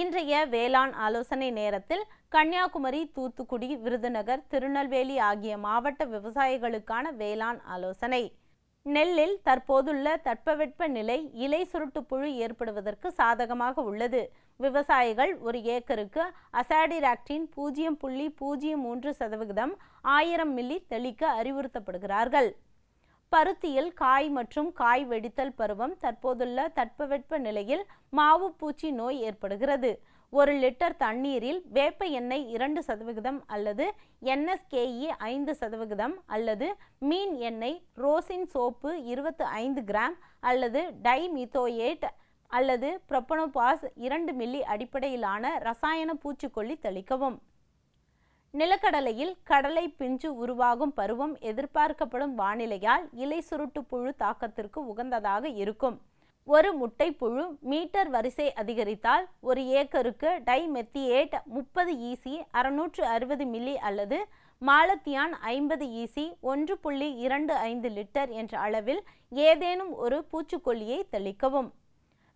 இன்றைய வேளாண் ஆலோசனை நேரத்தில் கன்னியாகுமரி, தூத்துக்குடி, விருதுநகர், திருநெல்வேலி ஆகிய மாவட்ட விவசாயிகளுக்கான வேளாண் ஆலோசனை. நெல்லில் தற்போதுள்ள தட்பவெட்ப நிலை இலை சுருட்டு புழு ஏற்படுவதற்கு சாதகமாக உள்ளது. விவசாயிகள் ஒரு ஏக்கருக்கு அசாடிராக்டின் 0.03% 1000 மில்லி தெளிக்க அறிவுறுத்தப்படுகிறார்கள். பருத்தியில் காய் மற்றும் காய் வெடித்தல் பருவம் தற்போதுள்ள தட்பவெட்ப நிலையில் மாவு பூச்சி நோய் ஏற்படுகிறது. 1 லிட்டர் தண்ணீரில் வேப்ப எண்ணெய் 2% அல்லது NSKE 5% அல்லது மீன் எண்ணெய், ரோசின் சோப்பு 25 கிராம் அல்லது டைமித்தோயேட் அல்லது புரோபனோபாஸ் 2 மில்லி அடிப்படையிலான ரசாயன பூச்சிக்கொல்லி தெளிக்கவும். நிலக்கடலையில் கடலை பிஞ்சு உருவாகும் பருவம் எதிர்பார்க்கப்படும் வானிலையால் இலை சுருட்டு புழு தாக்கத்திற்கு உகந்ததாக இருக்கும். ஒரு முட்டை புழு மீட்டர் வரிசை அதிகரித்தால் 1 ஏக்கருக்கு டைமெத்தியேட் 30 EC 660 மில்லி அல்லது மாலத்தியான் 50 EC 1.25 லிட்டர் என்ற அளவில் ஏதேனும் ஒரு பூச்சிக்கொல்லியை தெளிக்கவும்.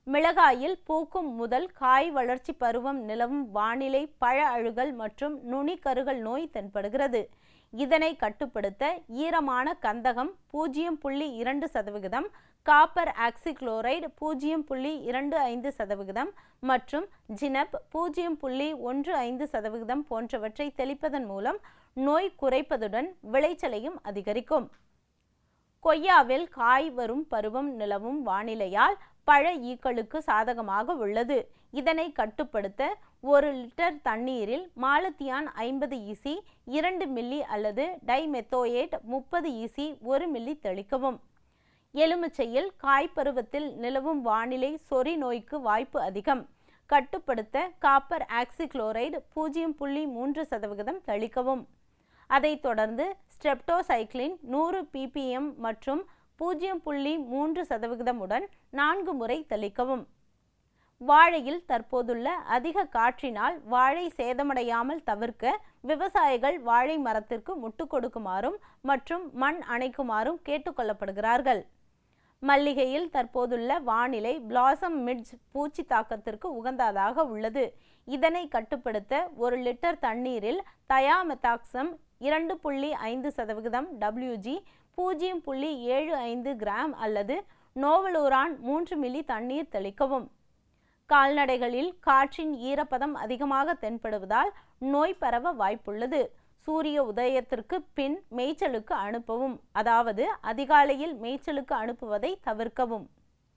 மிளகாயில் பூக்கும் முதல் காய் வளர்ச்சி பருவம் நிலவும் வானிலை பழ அழுகல் மற்றும் நுனி கருகல் நோய் தென்படுகிறது. இதனை கட்டுப்படுத்த ஈரமான கந்தகம் 0.2%, காப்பர் ஆக்சிகுளோரைடு 0.25% மற்றும் ஜினப் 0.15% போன்றவற்றை தெளிப்பதன் மூலம் நோய் குறைப்பதுடன் விளைச்சலையும் அதிகரிக்கும். கொய்யாவில் காய் வரும் பருவம் நிலவும் வானிலையால் பழ ஈக்களுக்கு சாதகமாக உள்ளது. இதனை கட்டுப்படுத்த 1 லிட்டர் தண்ணீரில் மாலத்தியான் 50 EC 2 மில்லி அல்லது டைமெத்தோயேட் 30 EC 1 மில்லி தெளிக்கவும். எலுமிச்சையில் காய் பருவத்தில் நிலவும் வானிலை சொறி நோய்க்கு வாய்ப்பு அதிகம். கட்டுப்படுத்த காப்பர் ஆக்சிகுளோரைடு 0.3% தெளிக்கவும். அதைத் தொடர்ந்து ஸ்ட்ரெப்டோசைக்ளின் 100 ppm மற்றும் 0.3% உடன் 4 முறை தெளிக்கவும். வாழையில் தற்போதுள்ள அதிக காற்றினால் வாழை சேதமடையாமல் தவிர்க்க விவசாயிகள் வாழை மரத்திற்கு முட்டு கொடுக்குமாறும் மற்றும் மண் அணைக்குமாறும் கேட்டுக்கொள்ளப்படுகிறார்கள். மல்லிகையில் தற்போதுள்ள வானிலை பிளாசம் மிட்ஜ் பூச்சி தாக்கத்திற்கு உகந்ததாக உள்ளது. இதனை கட்டுப்படுத்த 1 லிட்டர் தண்ணீரில் தயாமெத்தாக்சம் 2.5% WG 0.75 கிராம் அல்லது நோவலூரான் 3 மில்லி தண்ணீர் தெளிக்கவும். கால்நடைகளில் காற்றின் ஈரப்பதம் அதிகமாக தென்படுவதால் நோய் பரவ வாய்ப்புள்ளது. சூரிய உதயத்திற்கு பின் மேய்ச்சலுக்கு அனுப்பவும், அதாவது அதிகாலையில் மேய்ச்சலுக்கு அனுப்புவதை தவிர்க்கவும்.